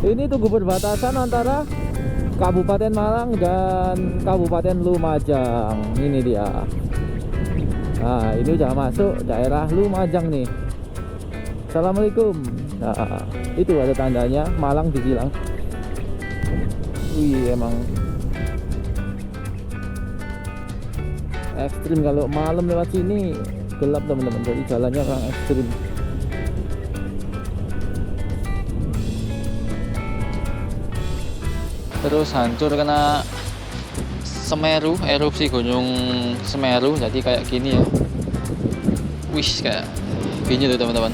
Ini tugu perbatasan antara Kabupaten Malang dan Kabupaten Lumajang. Ini dia. Nah, ini udah masuk daerah Lumajang nih. Assalamualaikum. Nah, itu ada tandanya Malang disilang. Wih, emang ekstrim kalau malam lewat sini. Gelap teman-teman, jadi jalannya orang ekstrim. Terus hancur karena Semeru, erupsi Gunung Semeru, jadi kayak gini ya. Wih, kayak gini tuh teman-teman.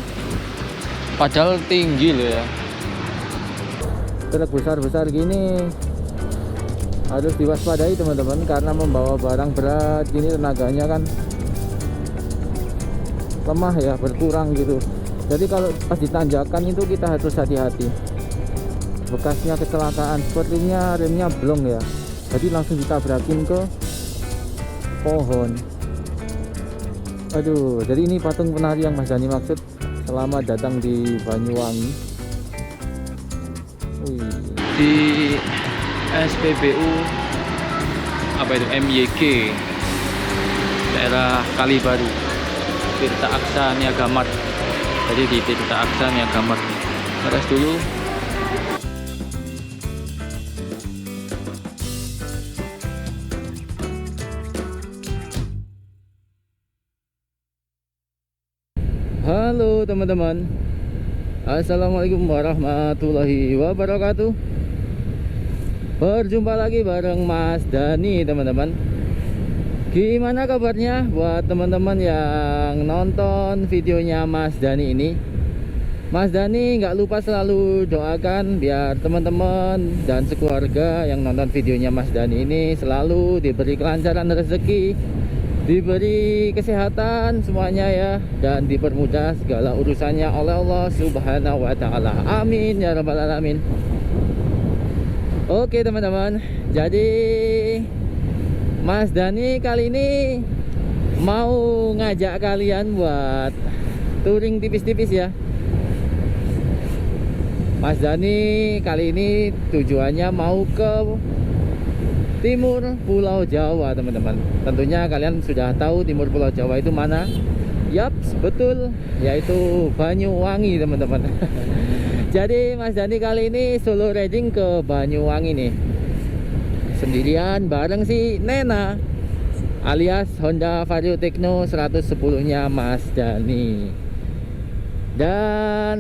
Padahal tinggi loh ya. Truk besar-besar gini harus diwaspadai teman-teman, karena membawa barang berat gini tenaganya kan lemah ya, berkurang gitu. Jadi kalau pas ditanjakan itu kita harus hati-hati. Bekasnya kecelakaan, sepertinya remnya blong ya, jadi langsung ditabrakin ke pohon. Aduh, jadi ini patung penari yang Mas Dani maksud. Selamat datang di Banyuwangi. Wih. Di SPBU apa itu, MYG daerah Kalibaru, Tirta Aksa Niagamart. Jadi di Tirta Aksa Niagamart. Terus dulu. Halo teman-teman, assalamualaikum warahmatullahi wabarakatuh. Berjumpa lagi bareng Mas Dani teman-teman. Gimana kabarnya buat teman-teman yang nonton videonya Mas Dani ini? Mas Dani nggak lupa selalu doakan biar teman-teman dan sekeluarga yang nonton videonya Mas Dani ini selalu diberi kelancaran rezeki, diberi kesehatan semuanya ya, dan dipermudah segala urusannya oleh Allah Subhanahu wa Ta'ala. Amin ya rabbal alamin. Oke teman-teman, jadi Mas Dani kali ini mau ngajak kalian buat touring tipis-tipis ya. Mas Dani kali ini tujuannya mau ke timur Pulau Jawa teman-teman. Tentunya kalian sudah tahu timur Pulau Jawa itu mana? Yaps, betul, yaitu Banyuwangi teman-teman. Jadi Mas Dani kali ini solo riding ke Banyuwangi nih, sendirian bareng si Nena alias Honda Vario Tekno 110 nya Mas Dani. Dan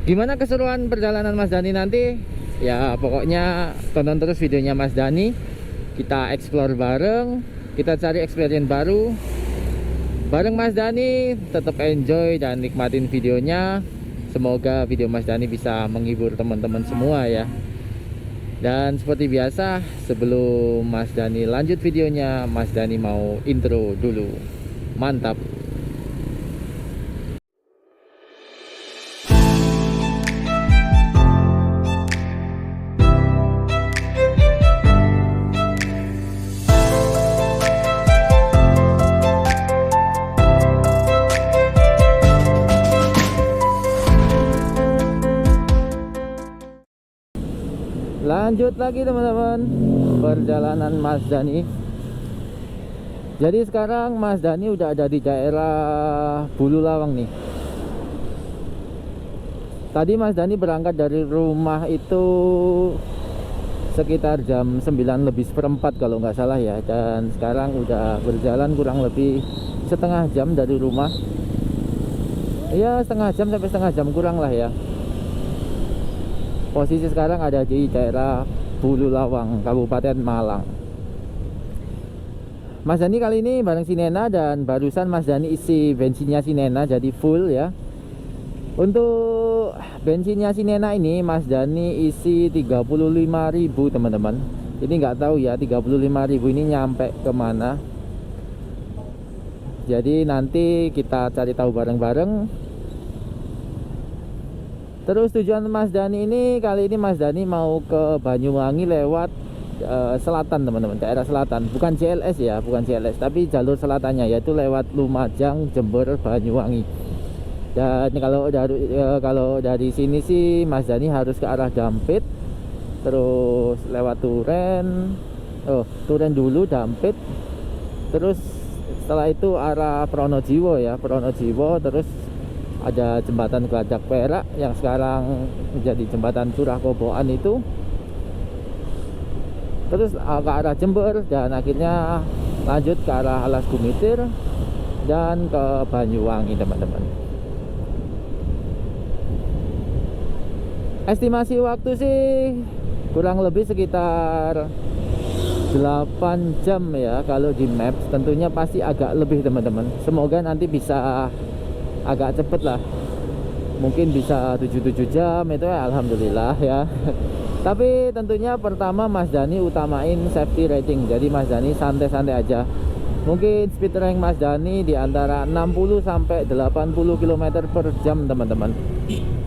gimana keseruan perjalanan Mas Dani nanti? Ya pokoknya tonton terus videonya Mas Dani. Kita explore bareng, kita cari experience baru bareng Mas Dani. Tetap enjoy dan nikmatin videonya. Semoga video Mas Dani bisa menghibur teman-teman semua ya. Dan seperti biasa, sebelum Mas Dani lanjut videonya, Mas Dani mau intro dulu. Mantap. Lanjut lagi teman-teman perjalanan Mas Dani. Jadi sekarang Mas Dani udah ada di daerah Bululawang nih. Tadi Mas Dani berangkat dari rumah itu sekitar jam 9 lebih seperempat kalau nggak salah ya. Dan sekarang udah berjalan kurang lebih setengah jam dari rumah. Ya setengah jam sampai setengah jam kurang lah ya. Posisi sekarang ada di daerah Bululawang, Kabupaten Malang. Mas Dani kali ini bareng si Nena, dan barusan Mas Dani isi bensinnya si Nena jadi full ya. Untuk bensinnya si Nena ini Mas Dani isi 35.000 teman-teman. Ini nggak tahu ya 35.000 ini nyampe kemana. Jadi nanti kita cari tahu bareng-bareng. Terus tujuan Mas Dani ini, kali ini Mas Dani mau ke Banyuwangi lewat selatan teman-teman, daerah selatan. Bukan CLS ya, bukan CLS, tapi jalur selatannya, yaitu lewat Lumajang, Jember, Banyuwangi. Dan kalau dari sini sih Mas Dani harus ke arah Dampit, terus lewat Turen. Turen dulu, Dampit, terus setelah itu arah Pronojiwo ya, Pronojiwo, terus ada jembatan Geladak Perak yang sekarang menjadi jembatan Curah Koboan itu, terus ke arah Jember, dan akhirnya lanjut ke arah Alas Gumitir dan ke Banyuwangi teman-teman. Estimasi waktu sih kurang lebih sekitar 8 jam ya kalau di Maps. Tentunya pasti agak lebih teman-teman. Semoga nanti bisa agak cepet lah, mungkin bisa 7 jam itu ya, alhamdulillah ya. Tapi tentunya pertama Mas Dani utamain safety rating. Jadi Mas Dani santai-santai aja. Mungkin speed rank Mas Dani di antara 60 sampai 80 km per jam teman-teman.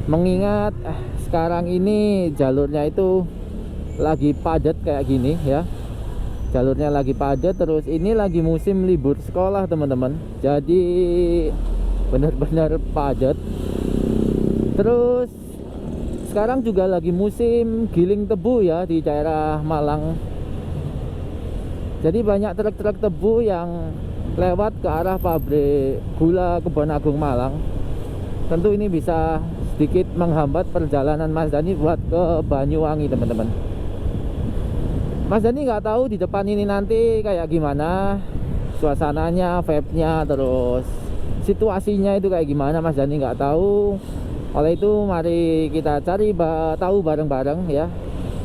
Mengingat sekarang ini jalurnya itu lagi padat kayak gini ya. Jalurnya lagi padat, terus ini lagi musim libur sekolah teman-teman. Jadi benar-benar padat. Terus sekarang juga lagi musim giling tebu ya di daerah Malang. Jadi banyak truk-truk tebu yang lewat ke arah pabrik gula Kebon Agung Malang. Tentu ini bisa sedikit menghambat perjalanan Mas Dani buat ke Banyuwangi teman-teman. Mas Dani nggak tahu di depan ini nanti kayak gimana suasananya, vibe-nya, terus situasinya itu kayak gimana, Mas Dani nggak tahu. Oleh itu mari kita cari tahu bareng-bareng ya.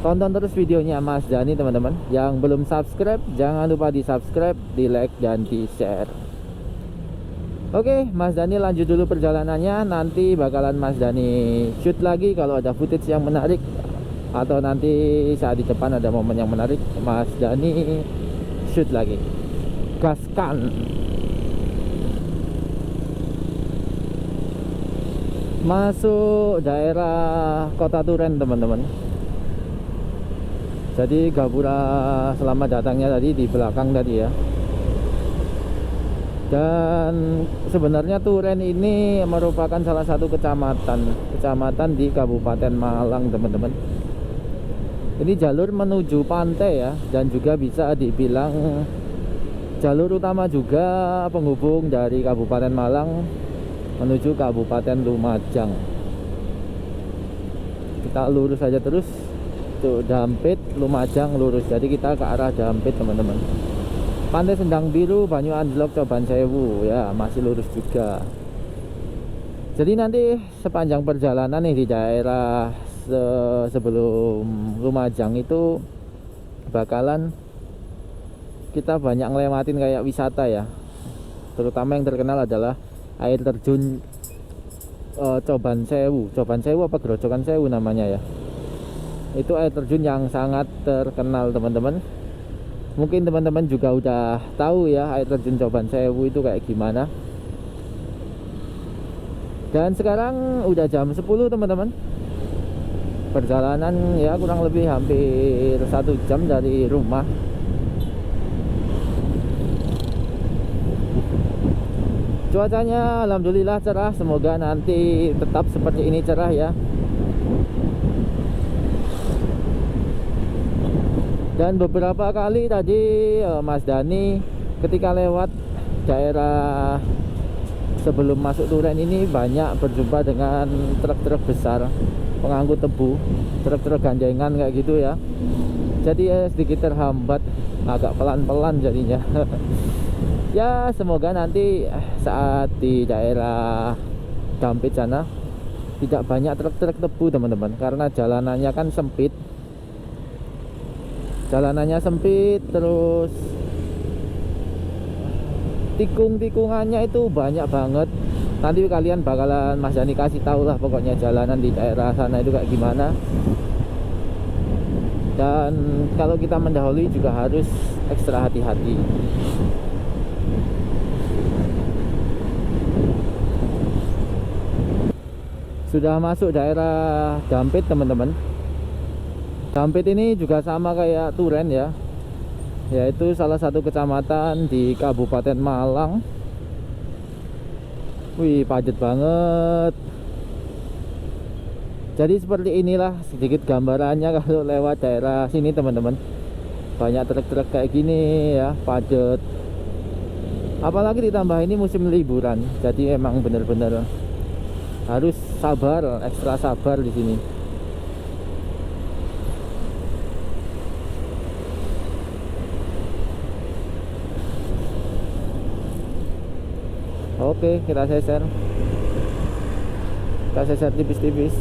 Tonton terus videonya Mas Dani teman-teman. Yang belum subscribe jangan lupa di subscribe, di like, dan di share. Oke, Mas Dani lanjut dulu perjalanannya. Nanti bakalan Mas Dani shoot lagi kalau ada footage yang menarik, atau nanti saat di depan ada momen yang menarik, Mas Dani shoot lagi. Gaskan. Masuk daerah Kota Turen teman-teman. Jadi Gapura selamat datangnya tadi di belakang tadi ya. Dan sebenarnya Turen ini merupakan salah satu kecamatan di Kabupaten Malang teman-teman. Ini jalur menuju pantai ya, dan juga bisa dibilang jalur utama juga penghubung dari Kabupaten Malang menuju Kabupaten Lumajang. Kita lurus saja terus tuh, Dampit, Lumajang lurus. Jadi kita ke arah Dampit teman-teman. Pantai Sendang Biru, Banyu Anjlok, Coban Sewu ya, masih lurus juga. Jadi nanti sepanjang perjalanan nih di daerah sebelum Lumajang itu bakalan kita banyak ngelewatin kayak wisata ya. Terutama yang terkenal adalah air terjun Coban Sewu. Coban Sewu apa Grojogan Sewu namanya ya. Itu air terjun yang sangat terkenal teman-teman. Mungkin teman-teman juga udah tahu ya air terjun Coban Sewu itu kayak gimana. Dan sekarang udah jam 10 teman-teman. Perjalanan ya kurang lebih hampir 1 jam dari rumah. Cuacanya alhamdulillah cerah. Semoga nanti tetap seperti ini cerah ya. Dan beberapa kali tadi Mas Dani ketika lewat daerah sebelum masuk Turen ini banyak berjumpa dengan truk-truk besar pengangkut tebu, truk-truk gandengan kayak gitu ya. Jadi sedikit terhambat, agak pelan-pelan jadinya. Ya semoga nanti saat di daerah Dampit sana tidak banyak truk-truk tebu teman-teman, karena jalanannya kan sempit. Jalanannya sempit, terus tikung-tikungannya itu banyak banget. Nanti kalian bakalan Mas Dani kasih tahu lah pokoknya jalanan di daerah sana itu kayak gimana. Dan kalau kita mendahului juga harus ekstra hati-hati. Sudah masuk daerah Dampit teman-teman. Dampit ini juga sama kayak Turen ya, yaitu salah satu kecamatan di Kabupaten Malang. Wih, padat banget. Jadi seperti inilah sedikit gambarannya kalau lewat daerah sini teman-teman. Banyak truk-truk kayak gini ya, padat. Apalagi ditambah ini musim liburan. Jadi emang bener-bener harus sabar, ekstra sabar di sini. Oke, kita seser. Kita seser tipis-tipis.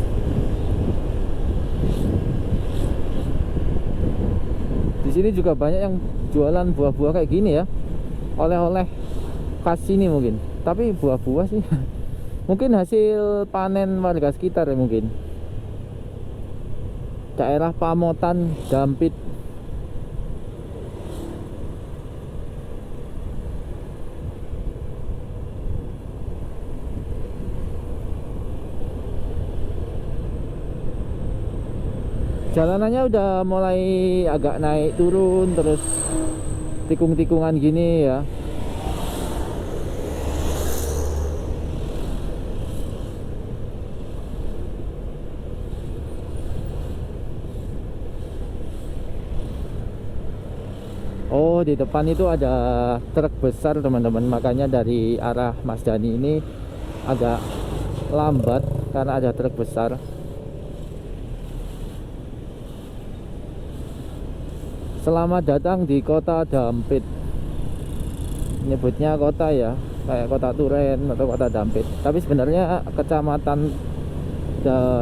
Di sini juga banyak yang jualan buah-buah kayak gini ya. Oleh-oleh khas sini mungkin. Tapi buah-buah sih mungkin hasil panen warga sekitar ya mungkin. Daerah Pamotan, Dampit. Jalanannya udah mulai agak naik turun, terus tikung-tikungan gini ya. Oh, di depan itu ada truk besar teman-teman, makanya dari arah Mas Dani ini agak lambat karena ada truk besar. Selamat datang di kota Dampit. Nyebutnya kota ya, kayak kota Turen atau kota Dampit. Tapi sebenarnya kecamatan,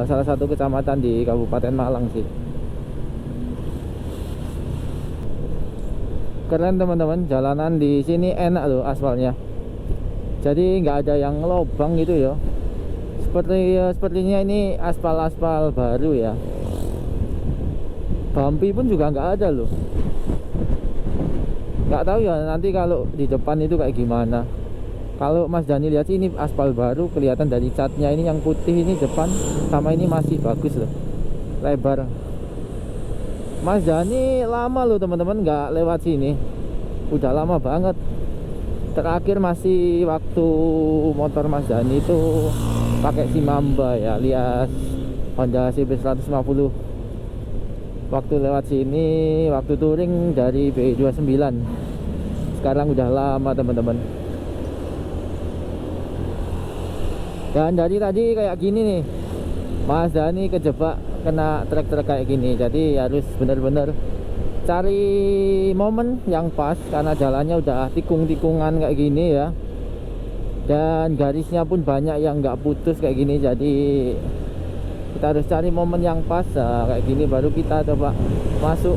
salah satu kecamatan di Kabupaten Malang sih. Keren teman-teman, jalanan di sini enak loh aspalnya. Jadi nggak ada yang lobang gitu ya. Sepertinya ini aspal-aspal baru ya. Bumpy pun juga nggak ada loh. Nggak tahu ya nanti kalau di depan itu kayak gimana. Kalau Mas Dani lihat sih ini aspal baru, kelihatan dari catnya ini yang putih ini depan sama ini masih bagus loh, lebar. Mas Dani lama loh teman-teman nggak lewat sini, udah lama banget. Terakhir masih waktu motor Mas Dani itu pakai si Mamba ya, alias Honda CB 150. Waktu lewat sini, waktu touring dari B29. Sekarang udah lama teman-teman. Dan dari tadi kayak gini nih, Mas Dani kejebak kena truk-truk kayak gini. Jadi harus bener-bener cari momen yang pas, karena jalannya udah tikung-tikungan kayak gini ya. Dan garisnya pun banyak yang nggak putus kayak gini. Jadi kita harus cari momen yang pas kayak gini, baru kita coba masuk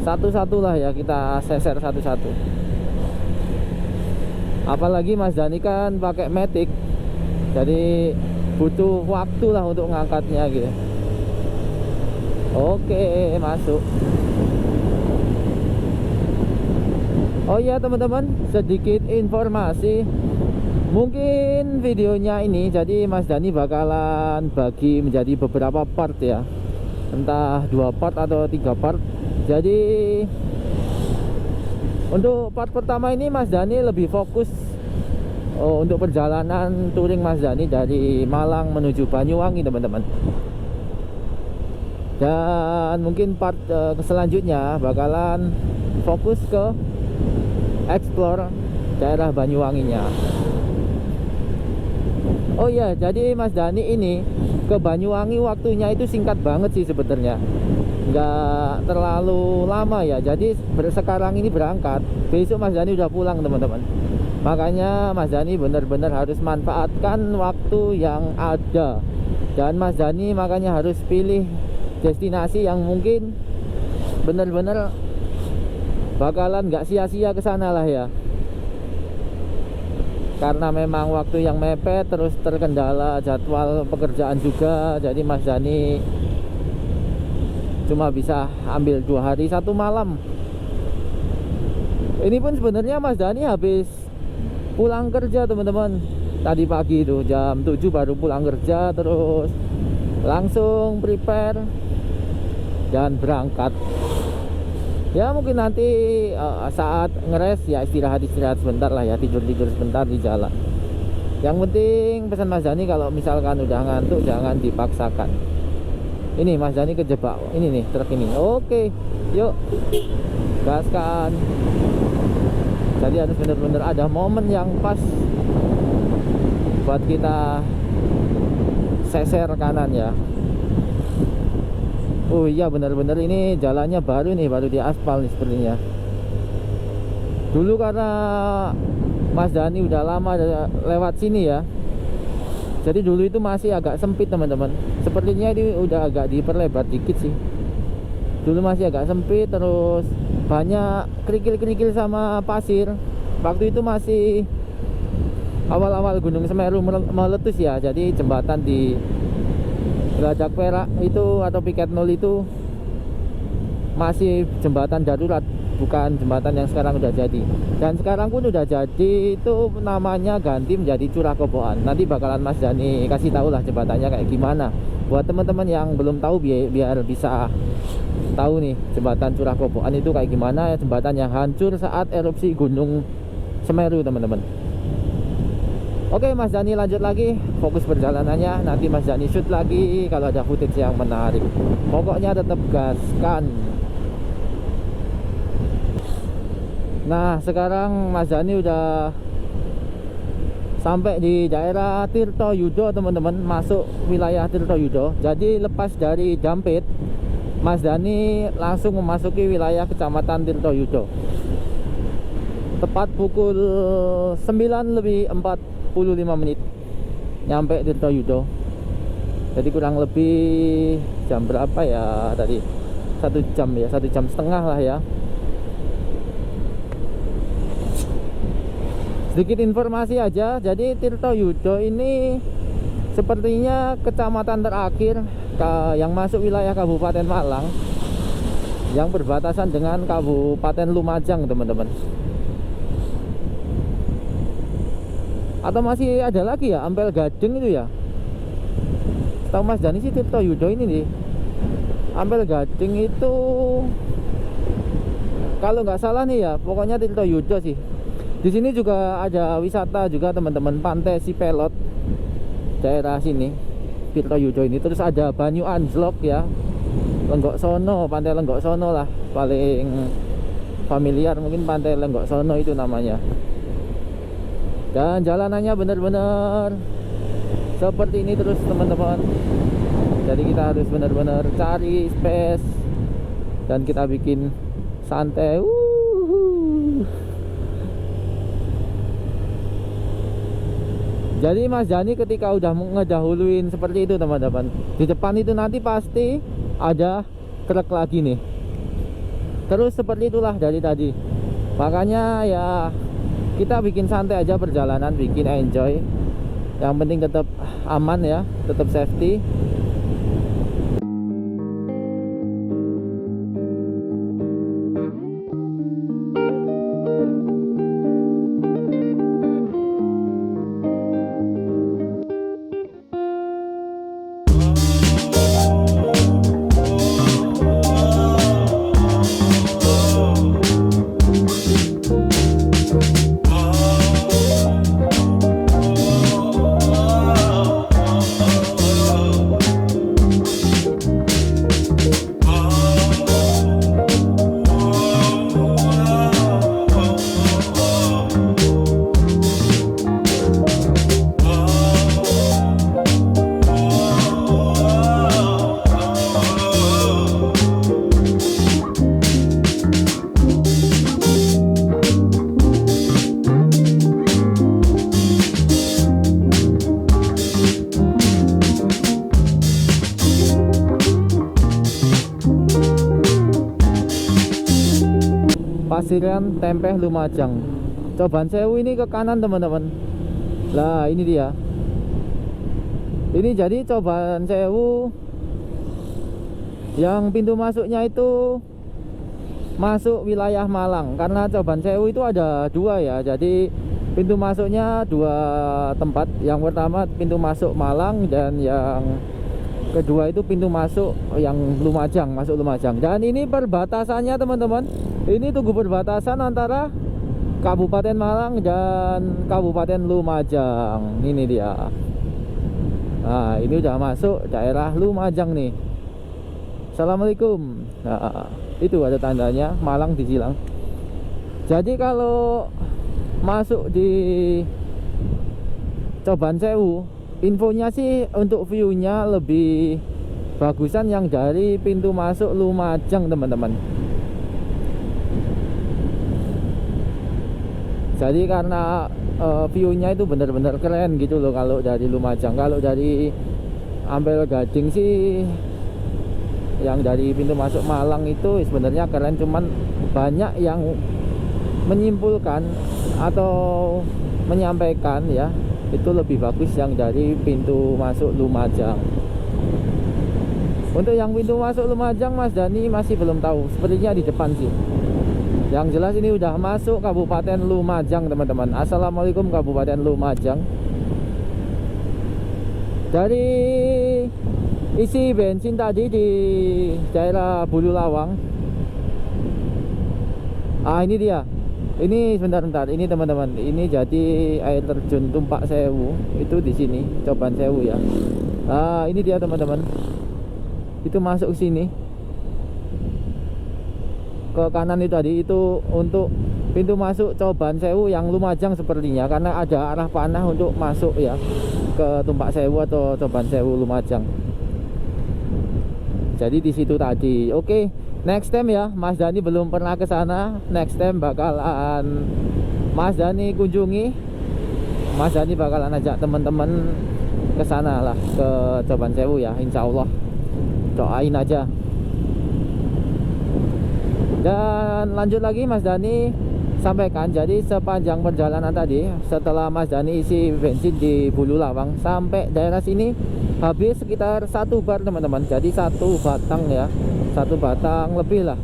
satu-satu lah ya, kita seser satu-satu. Apalagi Mas Dani kan pakai Matic, jadi butuh waktu lah untuk ngangkatnya gitu. Oke, masuk. Oh iya teman-teman, sedikit informasi. Mungkin videonya ini jadi Mas Dani bakalan bagi menjadi beberapa part ya, entah 2 part atau 3 part. Jadi untuk part pertama ini Mas Dani lebih fokus untuk perjalanan touring Mas Dani dari Malang menuju Banyuwangi teman-teman. Dan mungkin part selanjutnya bakalan fokus ke explore daerah Banyuwanginya. Oh iya, jadi Mas Dani ini ke Banyuwangi waktunya itu singkat banget sih sebenarnya, nggak terlalu lama ya. Jadi sekarang ini berangkat, besok Mas Dani udah pulang teman-teman. Makanya Mas Dani benar-benar harus manfaatkan waktu yang ada. Dan Mas Dani makanya harus pilih destinasi yang mungkin benar-benar bakalan nggak sia-sia ke sana lah ya. Karena memang waktu yang mepet, terus terkendala jadwal pekerjaan juga. Jadi Mas Dani cuma bisa ambil 2 hari 1 malam. Ini pun sebenarnya Mas Dani habis pulang kerja teman-teman. Tadi pagi itu jam 7 baru pulang kerja, terus langsung prepare dan berangkat. Ya mungkin nanti saat ngeres ya istirahat sebentar lah ya, tidur sebentar di jalan. Yang penting pesan Mas Dani, kalau misalkan udah ngantuk jangan dipaksakan. Ini Mas Dani kejebak ini nih, truk ini. Oke, yuk gaskan. Jadi harus bener-bener ada momen yang pas buat kita seser kanan ya. Oh iya, bener-bener ini jalannya baru nih, baru di aspal nih sepertinya. Dulu karena Mas Dani udah lama lewat sini ya, jadi dulu itu masih agak sempit teman-teman. Sepertinya ini udah agak diperlebar dikit sih. Dulu masih agak sempit, terus banyak kerikil-kerikil sama pasir. Waktu itu masih awal-awal Gunung Semeru meletus ya. Jadi jembatan di Gelajak Perak itu atau Piket 0 itu masih jembatan darurat, bukan jembatan yang sekarang udah jadi. Dan sekarang pun udah jadi, itu namanya ganti menjadi Curah Koboan. Nanti bakalan Mas Dani kasih tahu lah jembatannya kayak gimana, buat teman-teman yang belum tahu, biar bisa tahu nih jembatan Curah Koboan itu kayak gimana ya. Jembatan yang hancur saat erupsi Gunung Semeru teman-teman. Oke, Mas Dani lanjut lagi fokus perjalanannya. Nanti Mas Dani shoot lagi kalau ada footage yang menarik. Pokoknya tetap gaskan. Nah sekarang Mas Dani udah sampai di daerah Tirto Yudo teman-teman, masuk wilayah Tirto Yudo. Jadi lepas dari Jampit, Mas Dani langsung memasuki wilayah Kecamatan Tirto Yudo. Tepat pukul 9:45 nyampe Tirto Yudo. Jadi kurang lebih jam berapa ya tadi? 1 jam ya, 1 jam setengah lah ya. Sedikit informasi aja, jadi Tirto Yudo ini sepertinya kecamatan terakhir yang masuk wilayah Kabupaten Malang, yang berbatasan dengan Kabupaten Lumajang teman-teman. Atau masih ada lagi ya, Ampel Gading itu ya. Setahu Mas Dani sih Tirto Yudo ini nih. Ampel Gading itu kalau nggak salah nih ya, pokoknya Tirto Yudo sih. Di sini juga ada wisata juga teman-teman, Pantai Sipelot, daerah sini Tirto Yudo ini. Terus ada Banyu Anjlok ya, Lenggok Sono, Pantai Lenggok Sono lah paling familiar, mungkin Pantai Lenggok Sono itu namanya. Dan jalanannya bener-bener seperti ini terus teman-teman. Jadi kita harus bener-bener cari space dan kita bikin santai. Jadi Mas Dani ketika udah ngedahuluin seperti itu teman-teman, di depan itu nanti pasti ada truk lagi nih. Terus seperti itulah dari tadi. Makanya ya kita bikin santai aja perjalanan, bikin enjoy. Yang penting tetap aman ya, tetap safety. Pasirian Tempeh Lumajang. Cobaan Sewu ini ke kanan teman-teman. Lah ini dia. Ini jadi Cobaan Sewu yang pintu masuknya itu masuk wilayah Malang. Karena Cobaan Sewu itu ada 2 ya. Jadi pintu masuknya 2 tempat. Yang pertama pintu masuk Malang, dan yang kedua itu pintu masuk yang Lumajang, masuk Lumajang. Dan ini perbatasannya teman-teman. Ini tunggu perbatasan antara Kabupaten Malang dan Kabupaten Lumajang. Ini dia. Nah, ini udah masuk daerah Lumajang nih. Assalamualaikum. Nah, itu ada tandanya Malang disilang. Jadi kalau masuk di Coban Sewu, infonya sih untuk view-nya lebih bagusan yang dari pintu masuk Lumajang teman-teman. Jadi karena view-nya itu benar-benar keren gitu loh kalau dari Lumajang. Kalau dari Ampel Gading sih yang dari pintu masuk Malang itu sebenarnya keren, cuman banyak yang menyimpulkan atau menyampaikan ya itu lebih bagus yang dari pintu masuk Lumajang. Untuk yang pintu masuk Lumajang Mas Dani masih belum tahu, sepertinya di depan sih. Yang jelas ini udah masuk Kabupaten Lumajang teman-teman. Assalamualaikum Kabupaten Lumajang. Dari isi bensin tadi di daerah Bulu Lawang. Ah, ini dia. Ini sebentar. Ini teman-teman. Ini jadi air terjun Tumpak Sewu. Itu di sini, Coban Sewu ya. Ah, ini dia teman-teman. Itu masuk ke sini. Ke kanan itu tadi itu untuk pintu masuk Coban Sewu yang Lumajang sepertinya, karena ada arah panah untuk masuk ya ke Tumpak Sewu atau Coban Sewu Lumajang. Jadi di situ tadi. Oke, next time ya, Mas Dani belum pernah ke sana. Next time bakalan Mas Dani kunjungi. Mas Dani bakalan ajak teman-teman ke sana lah, ke Coban Sewu ya, insya Allah. Doain aja. Dan lanjut lagi Mas Dani sampaikan, jadi sepanjang perjalanan tadi setelah Mas Dani isi bensin di Bulu Lawang sampai daerah sini habis sekitar 1 bar teman-teman. Jadi 1 batang ya, 1 batang lebih lah.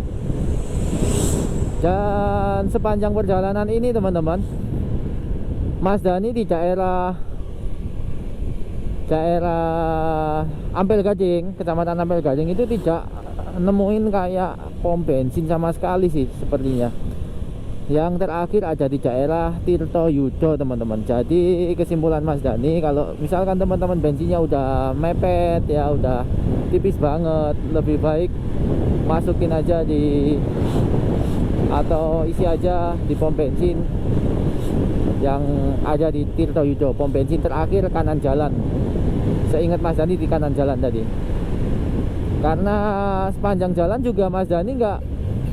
Dan sepanjang perjalanan ini teman-teman, Mas Dani di daerah Ampel Gading, Kecamatan Ampel Gading itu tidak nemuin kayak pom bensin sama sekali sih sepertinya. Yang terakhir ada di daerah Tirto Yudo teman-teman. Jadi kesimpulan Mas Dani, kalau misalkan teman-teman bensinnya udah mepet ya, udah tipis banget, lebih baik masukin aja di atau isi aja di pom bensin yang ada di Tirto Yudo. Pom bensin terakhir kanan jalan. Seingat Mas Dani di kanan jalan tadi. Karena sepanjang jalan juga Mas Dani nggak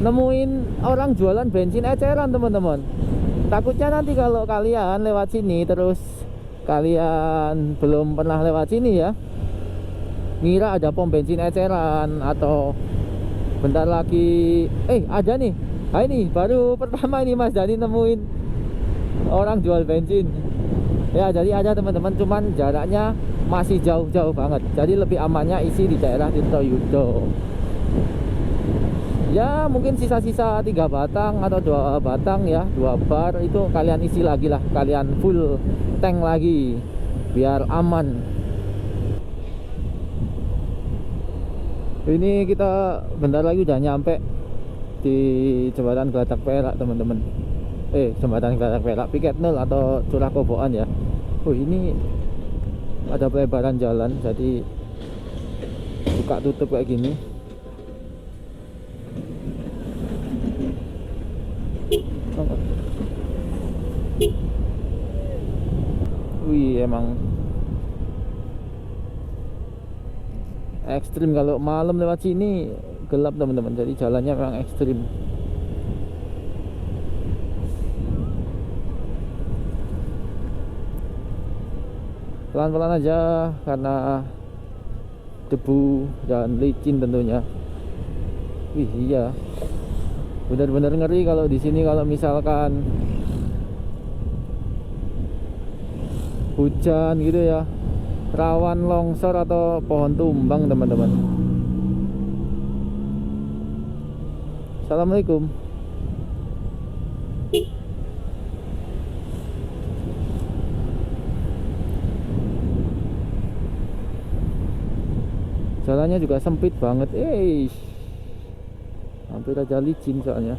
nemuin orang jualan bensin eceran teman-teman. Takutnya nanti kalau kalian lewat sini terus kalian belum pernah lewat sini ya, ngira ada pom bensin eceran atau bentar lagi ada nih. Nah, ini baru pertama ini Mas Dani nemuin orang jual bensin. Ya, jadi ada teman-teman, cuman jaraknya masih jauh-jauh banget. Jadi lebih amannya isi di daerah Tirto Yudo. Ya mungkin sisa-sisa 3 batang atau 2 batang ya, 2 bar itu kalian isi lagi lah, kalian full tank lagi biar aman. Ini kita bentar lagi udah nyampe di jembatan Geladak Perak teman-teman. Jembatan Geladak Perak Piket 0 atau Curah Koboan ya. Ini ada pelebaran jalan, jadi buka tutup kayak gini. Wih, emang ekstrim kalau malam lewat sini, gelap teman-teman. Jadi jalannya memang ekstrim. Pelan-pelan aja karena debu dan licin tentunya. Wih, iya. Benar-benar ngeri kalau di sini kalau misalkan hujan gitu ya, rawan longsor atau pohon tumbang teman-teman. Assalamualaikum. Jalannya juga sempit banget. Hampir aja licin soalnya.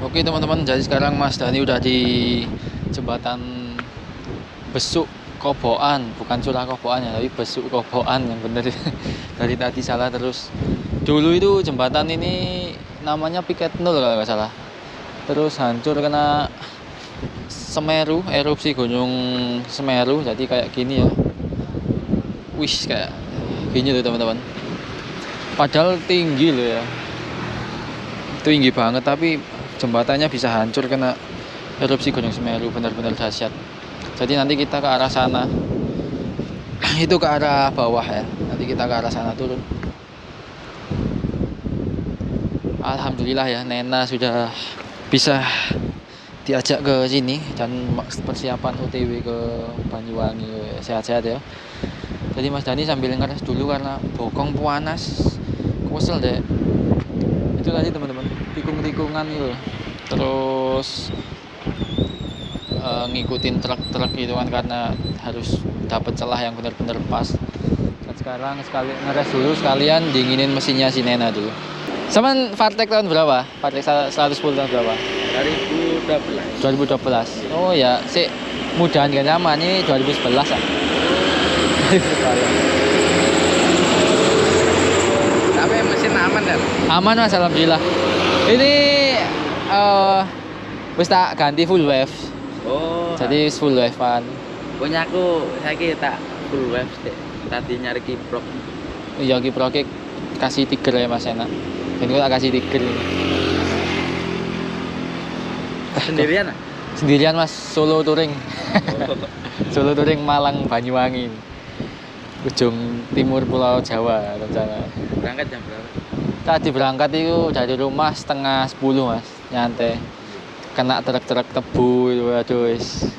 Oke teman-teman, jadi sekarang Mas Dani udah di jembatan Besuk Koboan, bukan Curah Koboan ya, tapi Besuk Koboan yang bener. Dari tadi salah terus. Dulu itu jembatan ini namanya Piket Nul kalau nggak salah. Terus hancur kena Semeru, erupsi Gunung Semeru, jadi kayak gini ya. Wih, kayak gini tuh teman-teman. Padahal tinggi loh ya, tinggi banget, tapi jembatannya bisa hancur kena erupsi Gunung Semeru, benar-benar dahsyat. Jadi nanti kita ke arah sana, itu ke arah bawah ya, nanti kita ke arah sana turun. Alhamdulillah ya, Nena sudah bisa diajak ke sini dan persiapan OTW ke Banyuwangi, sehat-sehat ya. Jadi Mas Dani sambil ngeres dulu karena bokong panas, kesel deh. Itu tadi teman-teman, tikung-tikungan gitu. Terus ngikutin truk-truk gitu kan, karena harus dapat celah yang benar-benar pas. Dan sekarang sekali ngeres dulu, sekalian dinginin mesinnya si Nena dulu. Saman Fartek tahun berapa? Fartek 110 tahun berapa? 2012. Oh ya, sih mudahan gak nyaman, ini 2011 ya. Tapi mesin aman kan? Aman Mas, alhamdulillah. Ini wis tak ganti full wave. Oh. Jadi full wave kan. Punya aku saiki tak full wave sih. Tadi nyari kiprok. Iya, kiprok kasih tiger ya Mas enak. Ini tak kasih tiger ini. Sendirian? Sendirian Mas, solo touring. Solo touring Malang Banyuwangi. Ujung timur Pulau Jawa rencana. Berangkat jam berapa? Tadi berangkat itu dari rumah setengah 10 Mas, nyantai. Kena truk-truk tebu itu, aduh wis.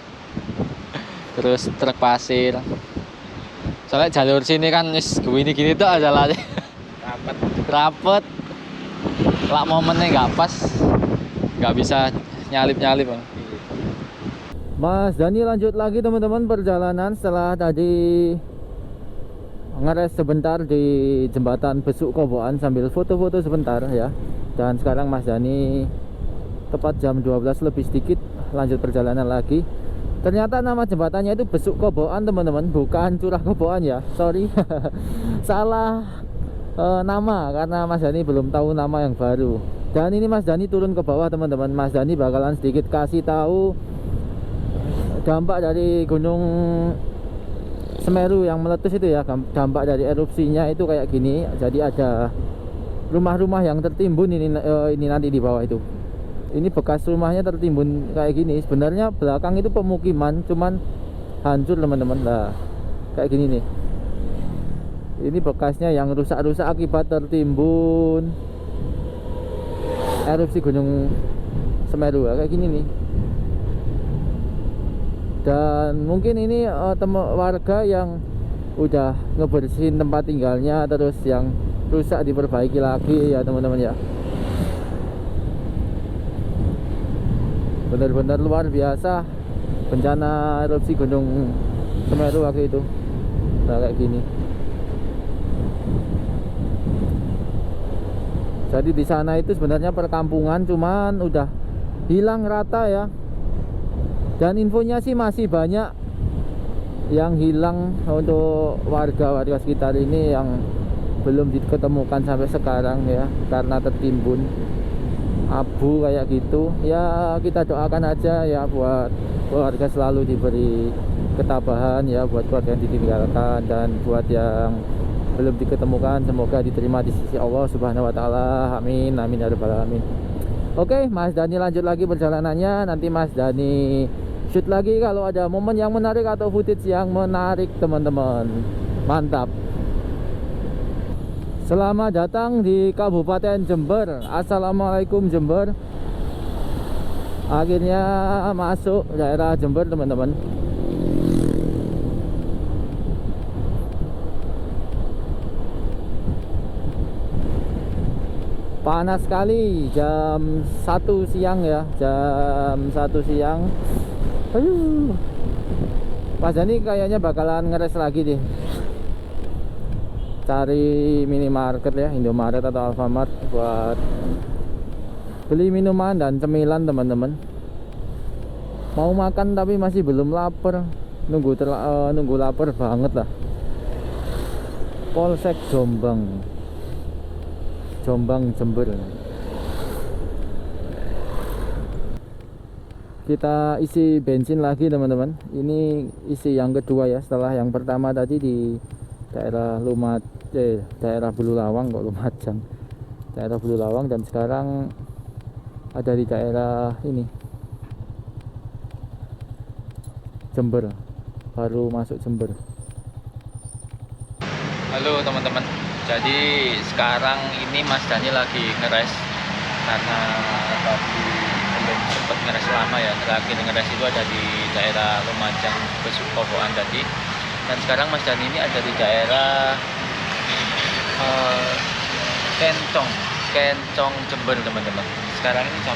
Terus truk pasir. Soalnya jalur sini kan wis gini-gini tuh jalannya. Rapet. Lak momennya nggak pas, nggak bisa nyalip-nyalip Bang. Mas Dani lanjut lagi teman-teman perjalanan setelah tadi ngeres sebentar di jembatan Besuk Koboan sambil foto-foto sebentar ya. Dan sekarang Mas Dani tepat jam 12 lebih sedikit lanjut perjalanan lagi. Ternyata nama jembatannya itu Besuk Koboan teman-teman, bukan Curah Koboan ya, sorry. Salah nama karena Mas Dani belum tahu nama yang baru. Dan ini Mas Dani turun ke bawah teman-teman. Mas Dani bakalan sedikit kasih tahu dampak dari Gunung Semeru yang meletus itu ya, dampak dari erupsinya itu kayak gini. Jadi ada rumah-rumah yang tertimbun ini nanti di bawah itu. Ini bekas rumahnya tertimbun kayak gini. Sebenarnya belakang itu pemukiman, cuman hancur teman-teman lah. Kayak gini nih. Ini bekasnya yang rusak-rusak akibat tertimbun erupsi Gunung Semeru ya, kayak gini nih. Dan mungkin ini warga yang udah ngebersihin tempat tinggalnya, terus yang rusak diperbaiki lagi ya teman-teman ya. Benar-benar luar biasa bencana erupsi Gunung Semeru waktu itu. Nah, kayak gini. Jadi di sana itu sebenarnya perkampungan, cuman udah hilang rata ya. Dan infonya sih masih banyak yang hilang untuk warga-warga sekitar ini yang belum diketemukan sampai sekarang ya, karena tertimbun abu kayak gitu. Ya kita doakan aja ya buat warga selalu diberi ketabahan ya, buat keluarga yang ditinggalkan, dan buat yang belum diketemukan semoga diterima di sisi Allah Subhanahu wa taala. Amin amin ya rabbal alamin. Oke, Mas Dani lanjut lagi perjalanannya. Nanti Mas Dani shoot lagi kalau ada momen yang menarik atau footage yang menarik teman-teman. Mantap. Selamat datang di Kabupaten Jember. Assalamualaikum Jember. Akhirnya masuk daerah Jember teman-teman. Panas sekali, jam 1 siang ya, jam 1 siang. Aduh. Mas Dani kayaknya bakalan ngeres lagi deh, cari minimarket ya, Indomaret atau Alfamart buat beli minuman dan cemilan teman-teman. Mau makan tapi masih belum lapar, nunggu lapar banget lah. Polsek Jombang Jember. Kita isi bensin lagi teman-teman. Ini isi yang kedua ya, setelah yang pertama tadi di daerah daerah Bululawang, kok Lumajang, daerah Bululawang, dan sekarang ada di daerah ini Jember, baru masuk Jember. Halo teman-teman, jadi sekarang ini Mas Dani lagi ngeres karena tadi belum sempat ngeres lama ya. Terakhir ngeres itu ada di daerah Lumajang Besukoboan tadi, dan sekarang Mas Dani ini ada di daerah Kencong Jember teman-teman. Sekarang ini jam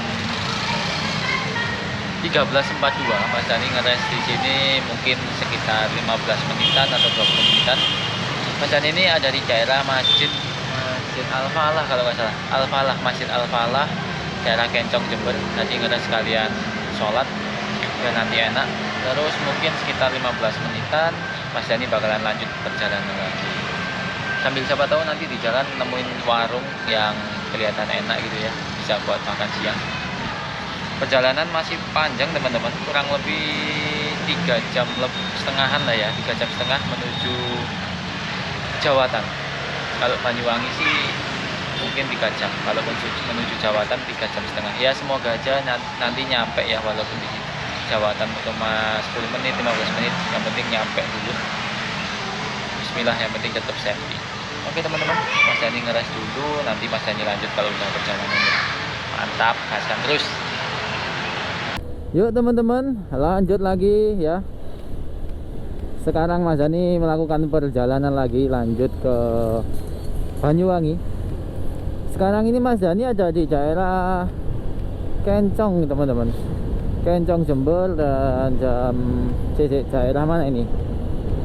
13.42, Mas Dani ngeres di sini mungkin sekitar 15 menitan atau 20 menitan. Mas Dani ini ada di daerah Masjid Al-Falah kalau nggak salah, Masjid Al-Falah, daerah Kencong Jember. Nanti ngeres sekalian sholat dan nanti enak. Terus mungkin sekitar 15 menitan Mas Dani bakalan lanjut perjalanan lagi. Sambil siapa tahu nanti di jalan nemuin warung yang kelihatan enak gitu ya, bisa buat makan siang. Perjalanan masih panjang teman-teman, kurang lebih 3 jam setengahan lah ya, 3 jam setengah menuju Jawatan. Kalau Banyuwangi sih mungkin 3 jam, kalau menuju Jawatan 3 jam setengah. Ya semoga aja nanti nyampe ya, walaupun di Jawatan cuma 10 menit 15 menit, yang penting nyampe dulu. Bismillah, yang penting tetap safety. Oke teman-teman, Mas Dani ngeres dulu, nanti Mas Dani lanjut kalau udah perjalanan. Mantap, gaskan terus. Yuk teman-teman, lanjut lagi ya. Sekarang Mas Dani melakukan perjalanan lagi, lanjut ke Banyuwangi. Sekarang ini Mas Dani ada di daerah Kencong teman-teman, Kencong Jember, dan daerah mana ini?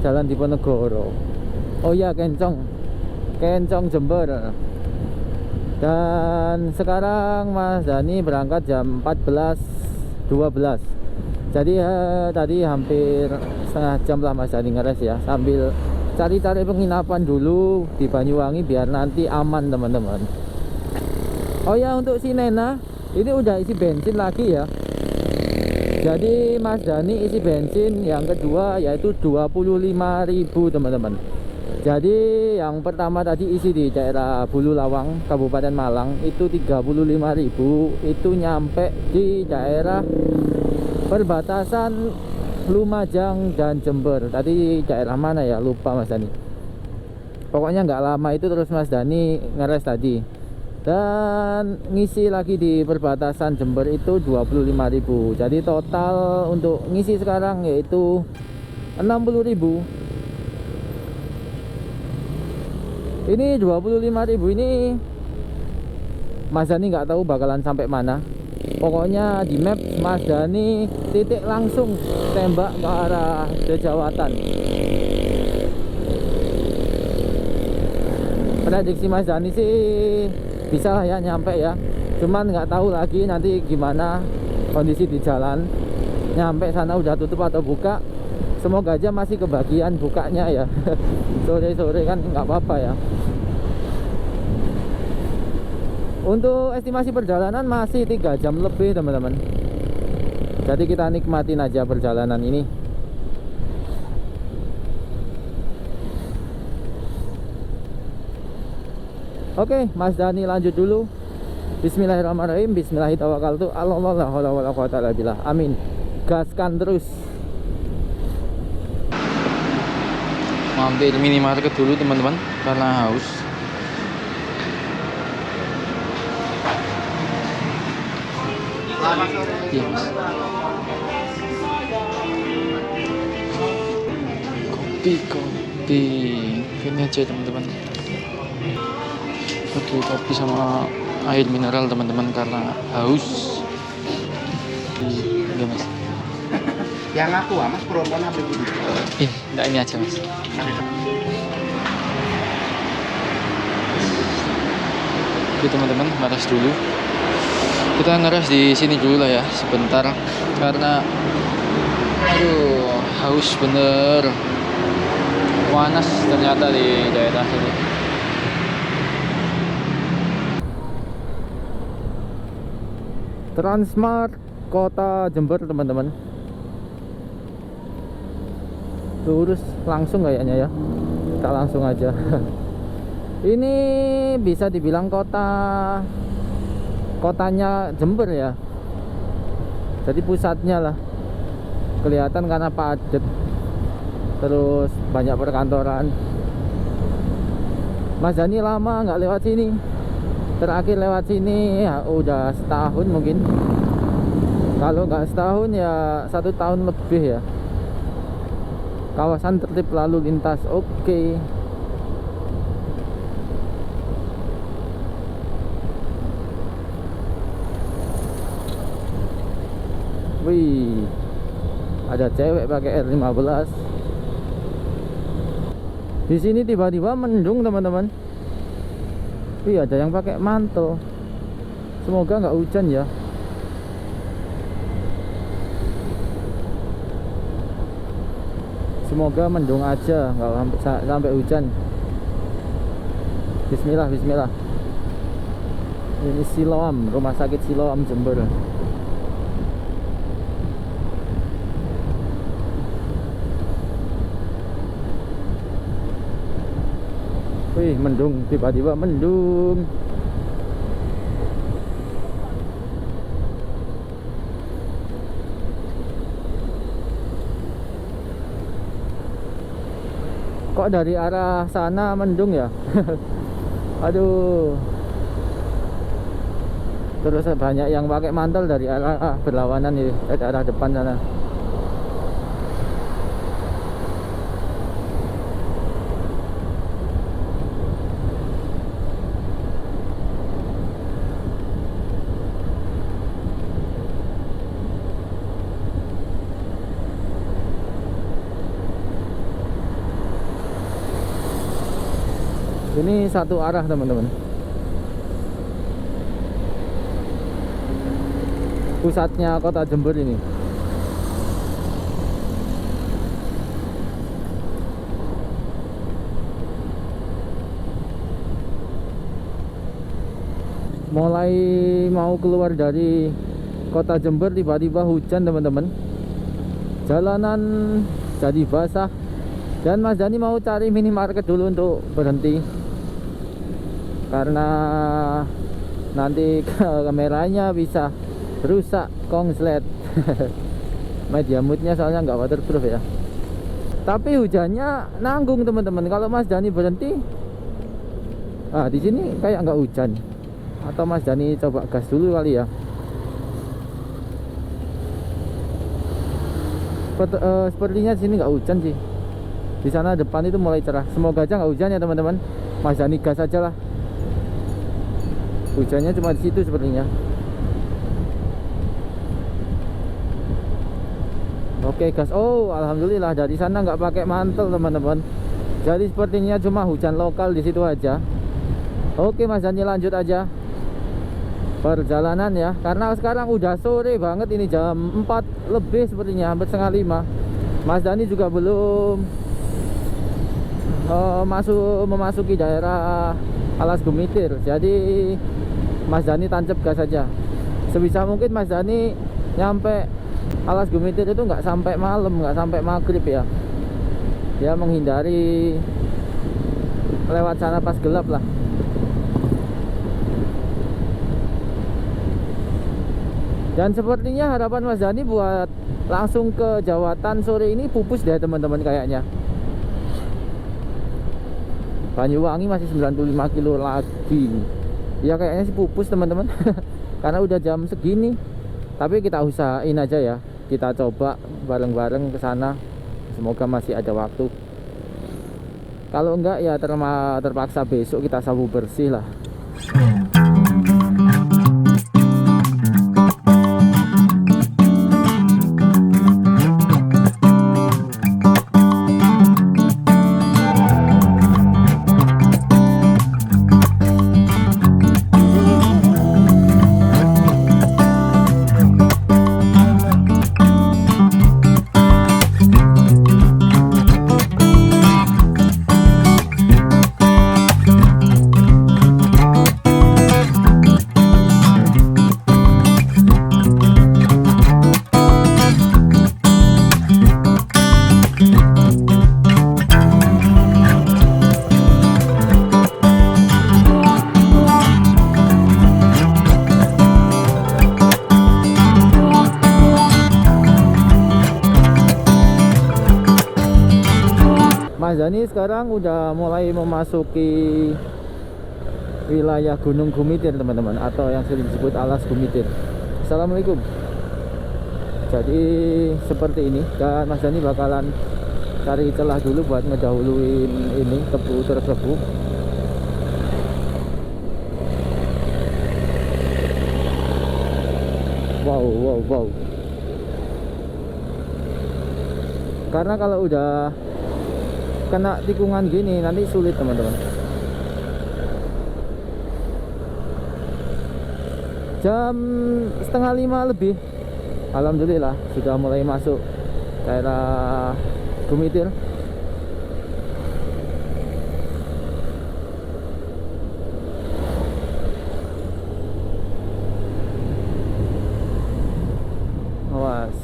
Jalan Diponegoro. Oh ya, Kencong Jember. Dan sekarang Mas Dani berangkat jam 14.12. Jadi tadi hampir setengah jam lah Mas Dani ngeres ya, sambil cari-cari penginapan dulu di Banyuwangi biar nanti aman teman-teman. Oh ya, untuk si Nena ini udah isi bensin lagi ya. Jadi Mas Dani isi bensin yang kedua yaitu 25.000 teman-teman. Jadi yang pertama tadi isi di daerah Bululawang Kabupaten Malang itu 35.000, itu nyampe di daerah perbatasan Lumajang dan Jember. Tadi daerah mana ya, lupa Mas Dani. Pokoknya nggak lama itu terus Mas Dani ngeres tadi, dan ngisi lagi di perbatasan Jember itu 25.000. Jadi total untuk ngisi sekarang yaitu 60.000. Ini 25.000 ini Mas Dani nggak tahu bakalan sampai mana. Pokoknya di map Mas Dani titik langsung tembak ke arah Jawatan. Prediksi Mas Dani sih bisa lah ya nyampe ya, cuman nggak tahu lagi nanti gimana kondisi di jalan, nyampe sana udah tutup atau buka. Semoga aja masih kebagian bukanya ya. Sore-sore kan nggak apa-apa ya. Untuk estimasi perjalanan masih 3 jam lebih teman-teman. Jadi kita nikmatin aja perjalanan ini. Oke, Mas Dani lanjut dulu. Bismillahirrahmanirrahim. Bismillahirrahmanirrahim. Allah. Amin. Gaskan terus. Mampir minimarket dulu teman-teman karena haus. Iya, Mas. Kopi. Ini aja teman-teman. Oke, kopi sama air mineral teman-teman karena haus. Iya, Mas. Yang aku mas promonya begini. Enggak ini aja mas. Oke teman-teman, ngeras dulu. Kita ngeras di sini dulu lah ya, sebentar. Karena, aduh, haus bener. Panas ternyata di daerah sini. Transmart Kota Jember teman-teman. Lurus langsung kayaknya ya. Kita langsung aja. Ini bisa dibilang kotanya Jember ya. Jadi pusatnya lah. Kelihatan karena padat. Terus banyak perkantoran. Mas Dani lama nggak lewat sini. Terakhir lewat sini ya udah setahun mungkin. Kalau nggak setahun ya 1 tahun lebih ya. Kawasan tertib lalu lintas, oke. Wih, ada cewek pakai R15. Di sini tiba-tiba mendung teman-teman. Wih, ada yang pakai mantel. Semoga nggak hujan ya. Semoga mendung aja, nggak sampai hujan. Bismillah, bismillah. Ini Siloam, Rumah Sakit Siloam Jember. Wih, mendung, tiba-tiba mendung. Kok dari arah sana mendung ya? Aduh. Terus banyak yang pakai mantel dari arah berlawanan nih, dari arah depan sana. Ini satu arah teman-teman. Pusatnya kota Jember ini. Mulai mau keluar dari kota Jember tiba-tiba hujan teman-teman. Jalanan jadi basah. Dan Mas Dani mau cari minimarket dulu untuk berhenti. Karena nanti kameranya bisa rusak konslet. Media moodnya soalnya nggak waterproof ya. Tapi hujannya nanggung teman-teman. Kalau Mas Dani berhenti, di sini kayak nggak hujan. Atau Mas Dani coba gas dulu kali ya. Sepertinya di sini nggak hujan sih. Di sana depan itu mulai cerah. Semoga aja nggak hujan ya teman-teman. Mas Dani gas aja lah. Hujannya cuma di situ sepertinya. Oke gas. Oh alhamdulillah dari sana nggak pakai mantel teman-teman. Jadi sepertinya cuma hujan lokal di situ aja. Oke Mas Dani lanjut aja perjalanan ya. Karena sekarang udah sore banget, ini jam 4 lebih sepertinya, hampir setengah 5. Mas Dani juga belum memasuki daerah Alas Gumitir. Jadi Mas Dani tancap gas saja. Sebisa mungkin Mas Dani nyampe Alas Gumitir itu nggak sampai malam, nggak sampai maghrib ya. Ya menghindari lewat sana pas gelap lah. Dan sepertinya harapan Mas Dani buat langsung ke Jawatan sore ini pupus deh teman-teman kayaknya. Banyuwangi masih 95 kilo lagi. Ya kayaknya sih pupus teman-teman. Karena udah jam segini. Tapi kita usahain aja ya. Kita coba bareng-bareng ke sana. Semoga masih ada waktu. Kalau enggak ya terpaksa besok kita sapu bersih lah. Mas Dani sekarang udah mulai memasuki wilayah Gunung Gumitir teman-teman, atau yang sering disebut Alas Gumitir. Assalamualaikum. Jadi seperti ini, dan Mas Dani bakalan cari celah dulu buat ngedahuluin ini truk tebu. Wow. Karena kalau udah kena tikungan gini nanti sulit teman-teman. Jam 4:30 lebih, alhamdulillah sudah mulai masuk daerah Gumitir. Awas.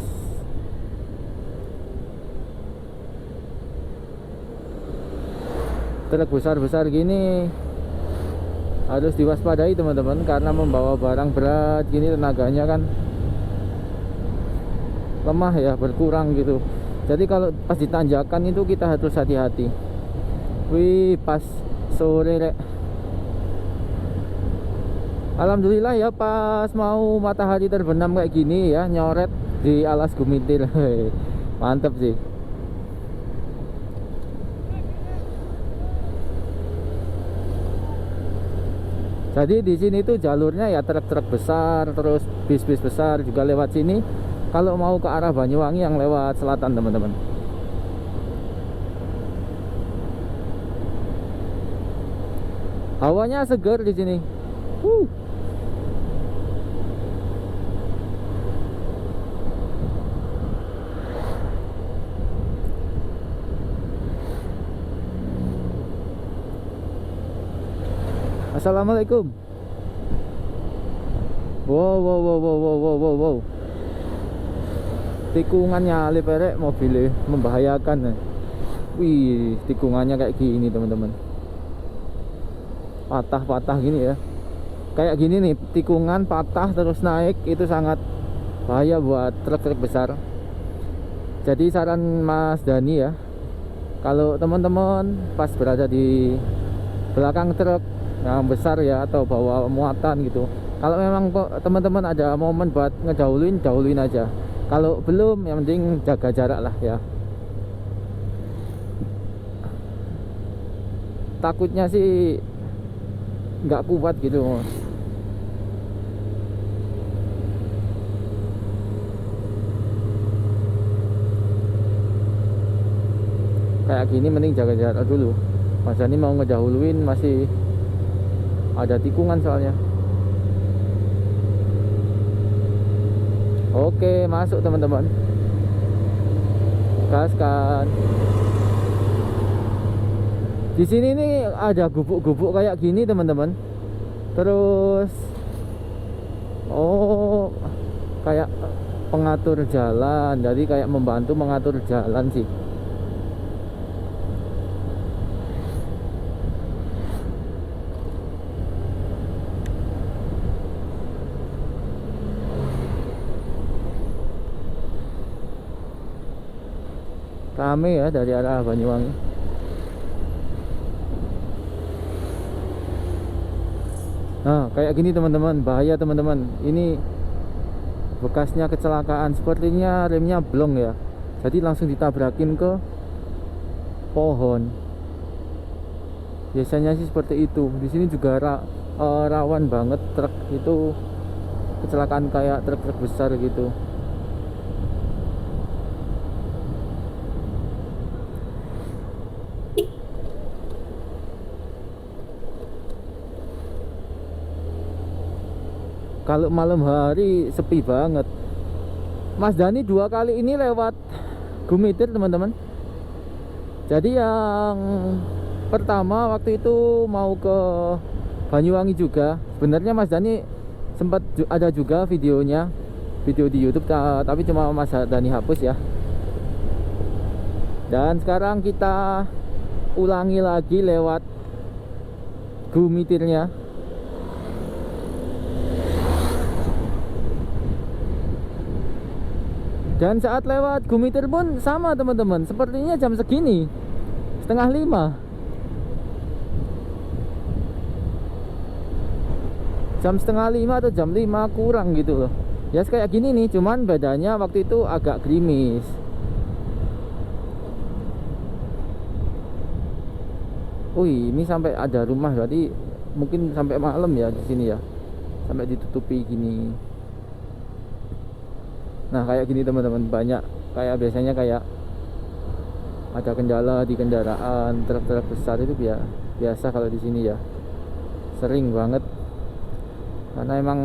Truk besar-besar gini harus diwaspadai teman-teman, karena membawa barang berat gini tenaganya kan lemah ya, berkurang gitu. Jadi kalau pas ditanjakan itu kita harus hati-hati. Wih, pas sore rek. Alhamdulillah ya, pas mau matahari terbenam kayak gini ya, nyoret di Alas Gumitir. Mantep sih. Jadi di sini tuh jalurnya ya truk-truk besar, terus bis-bis besar juga lewat sini. Kalau mau ke arah Banyuwangi yang lewat selatan teman-teman. Hawanya segar di sini. Assalamualaikum. Wow. Tikungannya leperek mobilnya membahayakan. Wih, tikungannya kayak gini teman-teman. Patah-patah gini ya. Kayak gini nih, tikungan patah terus naik itu sangat bahaya buat truk-truk besar. Jadi saran Mas Dani ya, kalau teman-teman pas berada di belakang truk yang besar ya, atau bawa muatan gitu, kalau memang teman-teman ada momen buat dahuluin aja. Kalau belum, yang penting jaga jarak lah ya. Takutnya sih nggak kuat gitu. Kayak gini mending jaga jarak dulu. Mas Dani mau ngedahuluin, masih ada tikungan soalnya. Oke, masuk teman-teman. Gaskan. Di sini nih ada gubuk-gubuk kayak gini teman-teman. Terus kayak pengatur jalan. Jadi kayak membantu mengatur jalan sih. Rame ya dari arah Banyuwangi. Nah, kayak gini teman-teman, bahaya teman-teman. Ini bekasnya kecelakaan, sepertinya remnya blong ya. Jadi langsung ditabrakin ke pohon. Biasanya sih seperti itu. Di sini juga rawan banget truk itu kecelakaan kayak truk-truk besar gitu. Kalau malam hari sepi banget. Mas Dani 2 kali ini lewat Gumitir teman-teman. Jadi yang pertama waktu itu mau ke Banyuwangi juga. Sebenarnya Mas Dani sempat ada juga videonya, video di YouTube, tapi cuma Mas Dani hapus ya. Dan sekarang kita ulangi lagi lewat Gumitirnya. Dan saat lewat Gumitir pun sama teman-teman, sepertinya jam segini 4:30. Jam 4:30 atau jam 5 kurang gitu loh. Ya kayak gini nih, cuman bedanya waktu itu agak gerimis. Wih, ini sampai ada rumah, berarti mungkin sampai malam ya di sini ya. Sampai ditutupi gini. Nah, kayak gini teman-teman, banyak kayak biasanya kayak ada kendala di kendaraan, truk-truk besar itu biasa kalau di sini ya. Sering banget. Karena emang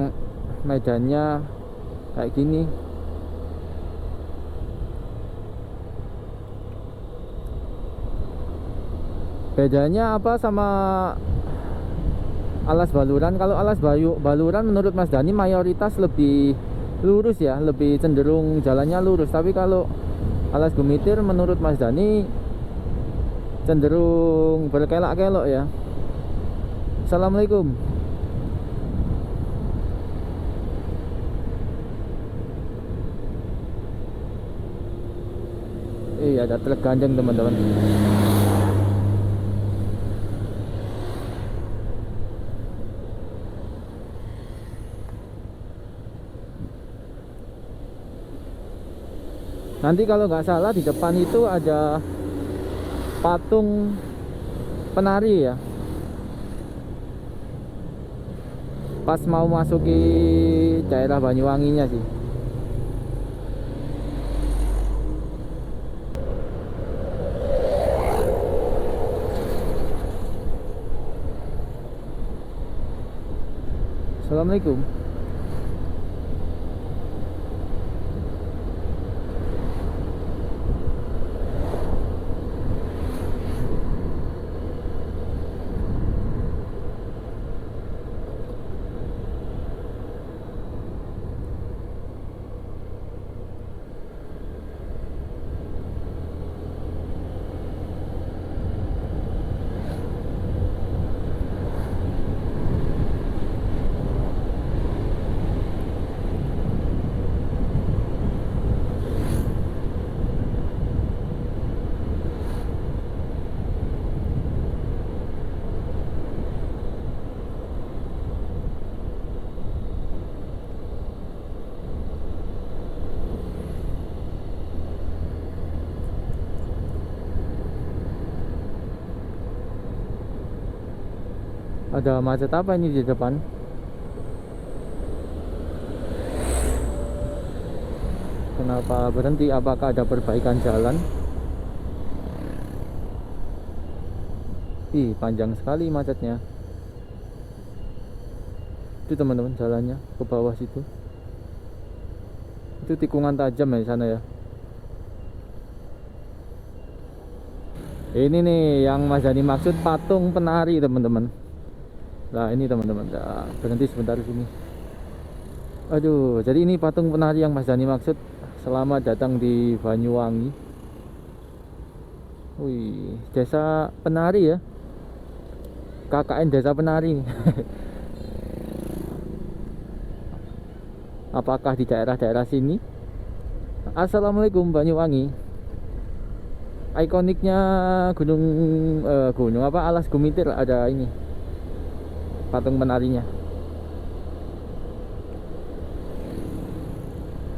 medannya kayak gini. Bedanya apa sama alas baluran? Kalau alas baluran menurut Mas Dani mayoritas lebih lurus ya, lebih cenderung jalannya lurus. Tapi kalau alas gumitir menurut Mas Dani cenderung berkelok-kelok ya. Assalamualaikum. Iya, ada truk ganjeng teman-teman. Nanti kalau nggak salah di depan itu ada patung penari ya. Pas mau masuki daerah Banyuwanginya sih. Assalamualaikum. Ada macet apa ini di depan? Kenapa berhenti? Apakah ada perbaikan jalan? Ih, panjang sekali macetnya. Itu teman-teman jalannya ke bawah situ. Itu tikungan tajam ya di sana ya. Ini nih yang Mas Dani maksud patung penari teman-teman. Nah ini teman-teman, berhenti sebentar di sini. Aduh, jadi ini patung penari yang Mas Dani maksud. Selamat datang di Banyuwangi. Wih, desa penari ya. KKN desa penari. Apakah di daerah-daerah sini? Assalamualaikum Banyuwangi. Ikoniknya gunung apa, Alas Gumitir, ada ini patung penarinya.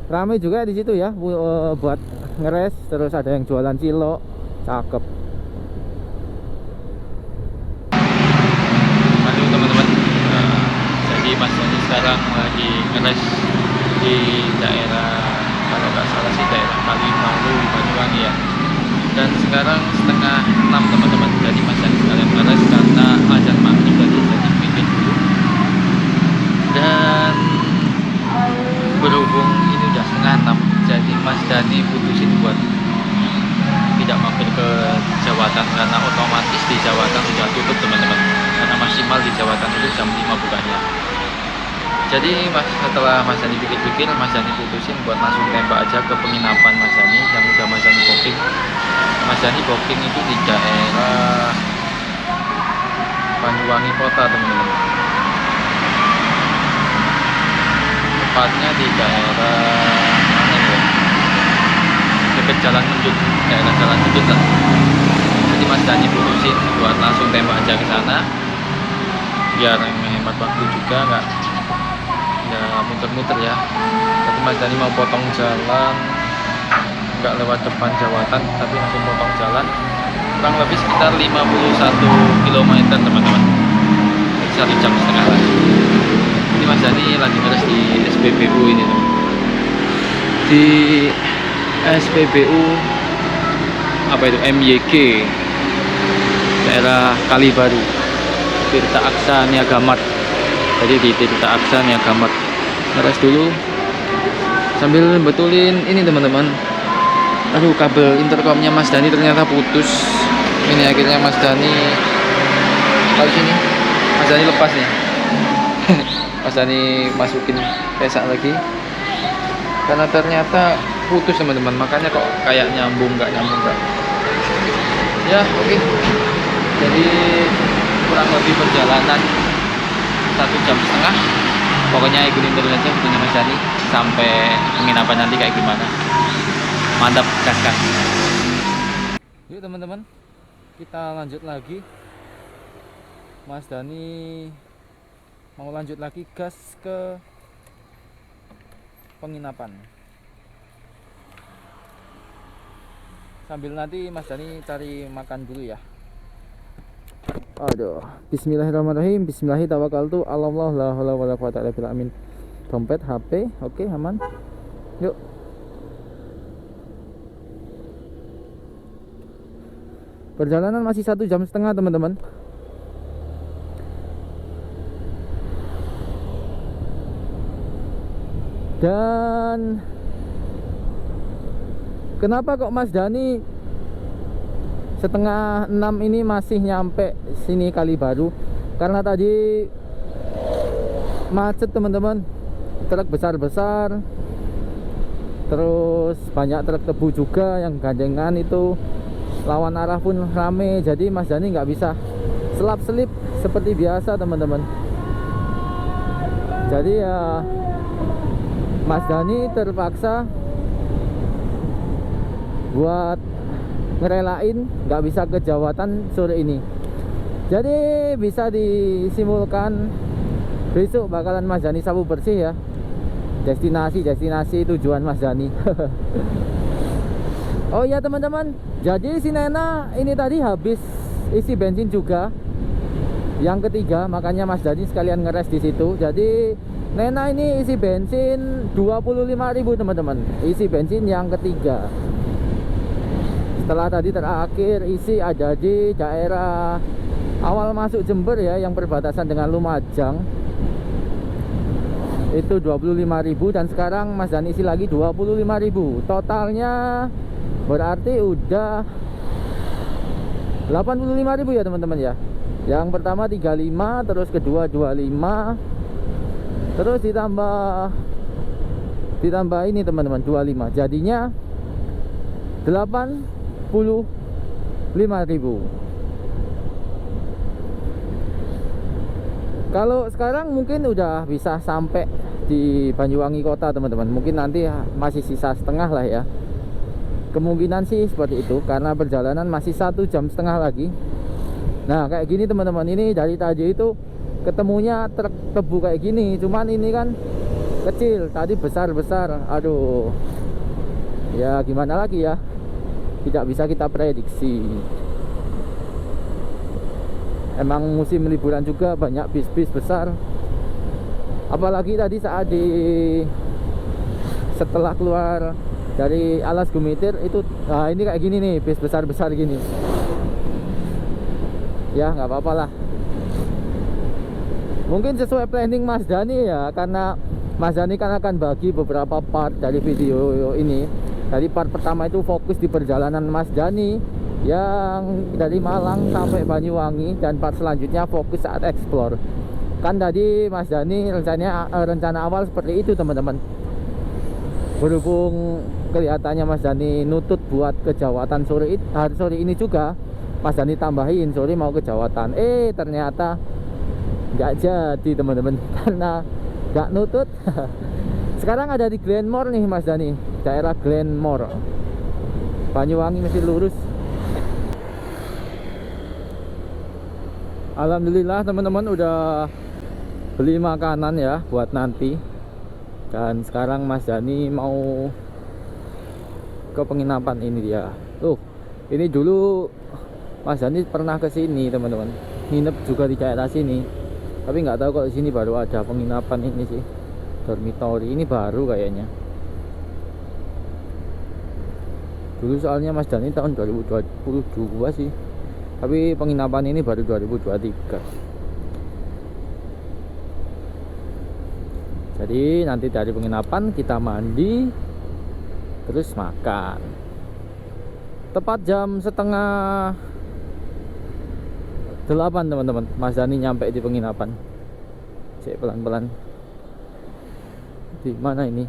Ramai juga di situ ya, buat ngeres. Terus ada yang jualan cilok, cakep. Halo teman-teman, jadi Mas Dani sekarang lagi ngeres di daerah, kalau nggak salah sih daerah Kalimalu, Banyuwangi ya. Dan sekarang 5:30 teman-teman, jadi Mas Dani sekalian ngeres karena azan maghrib tadi, jadi bikin dulu. Dan berhubung ini udah 5:30, jadi Mas Dani putusin buat tidak mampir ke Jawatan karena otomatis di Jawatan sudah tutup teman-teman, karena maksimal di Jawatan itu jam 5 bukanya. Jadi setelah Mas Dani pikir-pikir, Mas Dani putusin buat langsung tembak aja ke penginapan Mas Dani yang udah Mas Dani booking. Mas Dani booking itu di daerah Banyuwangi kota teman-teman, tepatnya di daerah mana ya, dekat Jalan Menjut, daerah Jalan Menjut lah. Jadi Mas Mas Dani putusin buat langsung tembak aja ke sana biar menghemat waktu juga, nggak muter-muter ya. Tapi Mas Dani mau potong jalan, nggak lewat depan jawatan tapi langsung potong jalan kurang lebih sekitar 51 km teman-teman, 1,5 jam lagi. Ini Mas Dani lagi ngeres di SPBU ini teman, di SPBU apa itu, MYG daerah Kalibaru, Tirta Aksa Niagamat. Jadi di Tirta Aksa Niagamat ngeres dulu sambil betulin ini teman-teman. Aduh, kabel intercomnya Mas Dani ternyata putus. Ini akhirnya Mas Dani kali sini Mas Dani lepas nih. Mas Dani masukin pesak lagi karena ternyata putus teman-teman, makanya kok kayak nyambung nggak ya. Oke. Jadi kurang lebih perjalanan 1,5 jam. Pokoknya ikutin terus aja punya Mas Dani sampai penginapan nanti kayak gimana. Mantap, gas. Yuk teman-teman, kita lanjut lagi. Mas Dani mau lanjut lagi gas ke penginapan. Sambil nanti Mas Dani cari makan dulu ya. Aduh, bismillahirrahmanirrahim. Bismillahirrahmanirrahim. Allah la haula wala quwata illa billah. Amin. Dompet, HP, oke, aman. Yuk. Perjalanan masih 1,5 jam teman-teman. Dan kenapa kok Mas Dani 5:30 ini masih nyampe sini Kalibaru? Karena tadi macet teman-teman, truk besar-besar, terus banyak truk tebu juga yang gandengan itu, lawan arah pun rame. Jadi Mas Dani nggak bisa selap-selip seperti biasa teman-teman. Jadi ya Mas Dani terpaksa buat ngerelain nggak bisa ke Jawatan sore ini. Jadi bisa disimulkan besok bakalan Mas Dani sapu bersih ya. Destinasi tujuan Mas Dani. Oh iya teman-teman, jadi si Nena ini tadi habis isi bensin juga, yang ketiga, makanya Mas Dani sekalian ngeres di situ. Jadi Nena ini isi bensin 25.000 teman-teman, isi bensin yang ketiga. Setelah tadi terakhir isi ada di daerah awal masuk Jember ya, yang perbatasan dengan Lumajang, itu 25.000, dan sekarang Mas Dani isi lagi 25.000. Totalnya berarti udah 85.000 ya teman-teman ya. Yang pertama 35, terus kedua 25, terus ditambah ini teman-teman 25, jadinya 85.000. Kalau sekarang mungkin udah bisa sampai di Banyuwangi kota teman-teman. Mungkin nanti masih sisa setengah lah ya. Kemungkinan sih seperti itu, karena perjalanan masih 1,5 jam lagi. Nah kayak gini teman-teman, ini dari tadi itu ketemunya truk tebu kayak gini, cuman ini kan kecil, tadi besar-besar. Aduh, ya gimana lagi ya, tidak bisa kita prediksi. Emang musim liburan juga, banyak bis-bis besar. Apalagi tadi saat setelah keluar dari Alas Gumitir itu, nah ini kayak gini nih, bis besar-besar gini. Ya nggak apa-apa lah, mungkin sesuai planning Mas Dani ya, karena Mas Dani kan akan bagi beberapa part dari video ini. Dari part pertama itu fokus di perjalanan Mas Dani yang dari Malang sampai Banyuwangi, dan part selanjutnya fokus saat explore. Kan tadi Mas Dani rencana awal seperti itu teman-teman. Berhubung kelihatannya Mas Dani nutut buat ke Jawatan sore ini juga, Mas Dani tambahin sore mau ke Jawatan. Ternyata nggak jadi teman-teman, karena nggak nutut. Sekarang ada di Glenmore nih Mas Dani, daerah Glenmore. Banyuwangi masih lurus. Alhamdulillah teman-teman udah beli makanan ya buat nanti. Dan sekarang Mas Dani mau ke penginapan ini dia. Ini dulu Mas Dani pernah ke sini teman-teman. Nginep juga di daerah sini. Tapi nggak tahu kalau di sini baru ada penginapan ini sih. Dormitory ini baru kayaknya. Dulu soalnya Mas Dani tahun 2022 sih. Tapi penginapan ini baru 2023. Jadi nanti dari penginapan kita mandi, terus makan. Tepat jam 7:30 teman-teman, Mas Dani nyampe di penginapan. Cek pelan-pelan. Di mana ini?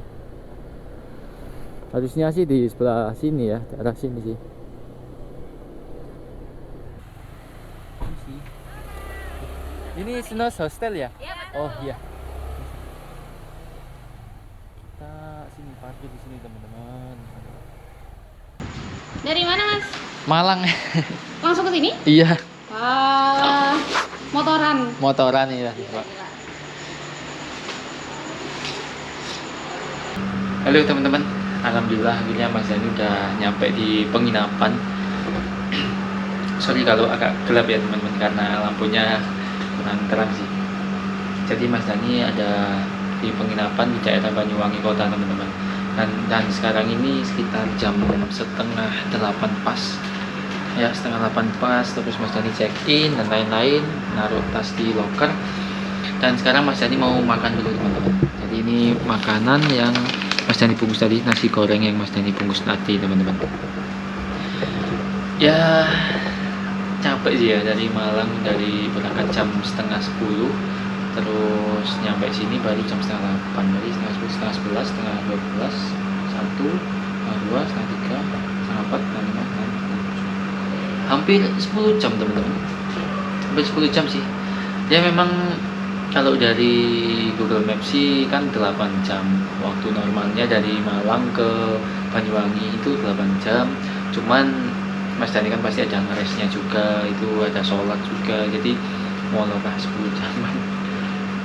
Harusnya sih di sebelah sini ya, daerah sini sih. Ini Snows Hostel ya? Iya, betul. Oh iya. Kita sini parkir di sini teman-teman. Dari mana, Mas? Malang. Langsung ke sini? Iya, Wah, motoran. motoran ya, Pak. Halo teman-teman, alhamdulillah akhirnya Mas Dani udah nyampe di penginapan. Sorry kalau agak gelap ya teman-teman karena lampunya kurang terang sih. Jadi Mas Dani ada di penginapan di daerah Banyuwangi Kota teman-teman. Dan sekarang ini sekitar jam 7:30 pas. Ya 7:30 pas. Terus Mas Dani check in dan lain-lain, naruh tas di locker. Dan sekarang Mas Dani mau makan dulu teman-teman. Jadi ini makanan yang Mas Dani bungkus tadi, nasi goreng yang Mas Dani bungkus tadi teman-teman. Ya capek sih ya, dari Malang, dari berangkat jam 9:30, terus nyampe sini baru jam 7:30, jadi setengah 10, setengah 11, setengah 12, 1, setengah 2, setengah 3, setengah 4, setengah 5, setengah 6, hampir 10 jam teman-teman, hampir 10 jam sih. Ya memang kalau dari Google Maps sih kan 8 jam, waktu normalnya dari Malang ke Banyuwangi itu 8 jam, cuman Mas Dani kan pasti ada ngeresnya juga, itu ada sholat juga, jadi mau lah 10 jaman.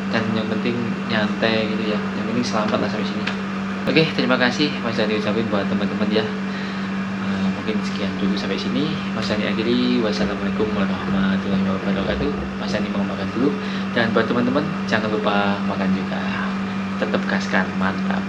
Dan yang penting nyantai gitu ya, yang penting selamat lah sampai sini. Oke, terima kasih Mas Dani ucapin buat teman-teman ya. Mungkin sekian dulu sampai sini. Mas Dani akhiri, wassalamualaikum warahmatullahi wabarakatuh. Mas Dani mau makan dulu, dan buat teman-teman jangan lupa makan juga. Tetap gaskan, mantap.